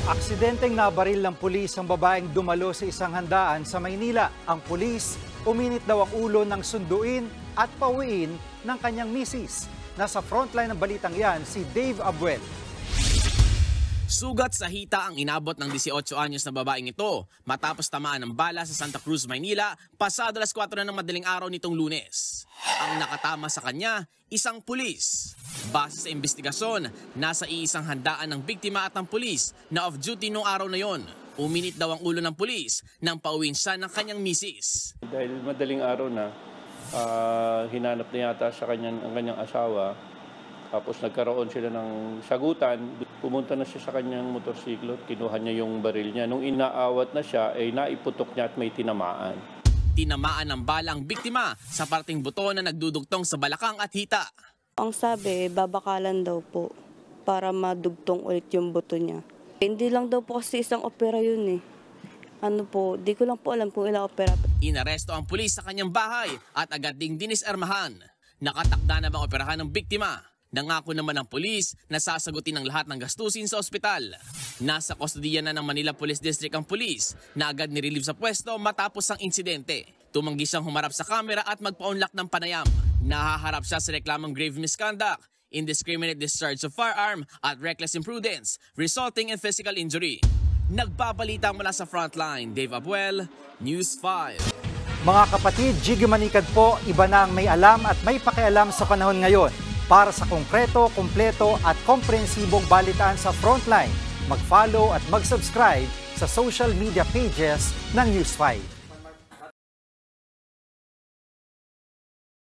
Aksidenteng nabaril ng pulis ang babaeng dumalo sa isang handaan sa Maynila. Ang pulis, uminit daw ang ulo ng sunduin at pauwiin ng kanyang misis. Nasa frontline ng balitang yan si Dave Abuel. Sugat sa hita ang inabot ng 18 anyos na babaeng ito matapos tamaan ng bala sa Santa Cruz, Maynila, pasado alas 4 na ng madaling araw nitong Lunes. Ang nakatama sa kanya, isang pulis. Base sa investigasyon, nasa iisang handaan ng biktima at ng pulis na off-duty noong araw na yon. Uminit daw ang ulo ng pulis nang pauwiin siya ng kanyang misis. Dahil madaling araw na, hinanap na yata sa ang kanyang asawa. Tapos nagkaroon sila ng sagutan. Pumunta na siya sa kanyang motorsiklo, kinuha niya yung baril niya. Nung inaawat na siya, naiputok niya at may tinamaan. Tinamaan ng bala ang biktima sa parting buto na nagdudugtong sa balakang at hita. Ang sabi, babakalan daw po para madugtong ulit yung buto niya. Hindi lang daw po kasi isang opera yun eh. Di ko lang po alam kung ilang opera. Inaresto ang pulis sa kanyang bahay at agad ding dinisarmahan. Nakatakda na bang operahan ng biktima? Nangako naman ng pulis na sasagutin ang lahat ng gastusin sa ospital. Nasa kustodiya na ng Manila Police District ang pulis na agad nirelieve sa pwesto matapos ang insidente. Tumanggi siyang humarap sa kamera at magpa-unlock ng panayam. Nahaharap siya sa reklamang grave misconduct, indiscriminate discharge of firearm at reckless imprudence resulting in physical injury. Nagbabalita mula sa frontline, Dave Abuel, News 5. Mga kapatid, Jiggy Manikad po, iba na ang may alam at may pakialam sa panahon ngayon. Para sa konkreto, kumpleto at komprehensibong balitaan sa Frontline, mag-follow at mag-subscribe sa social media pages ng News 5.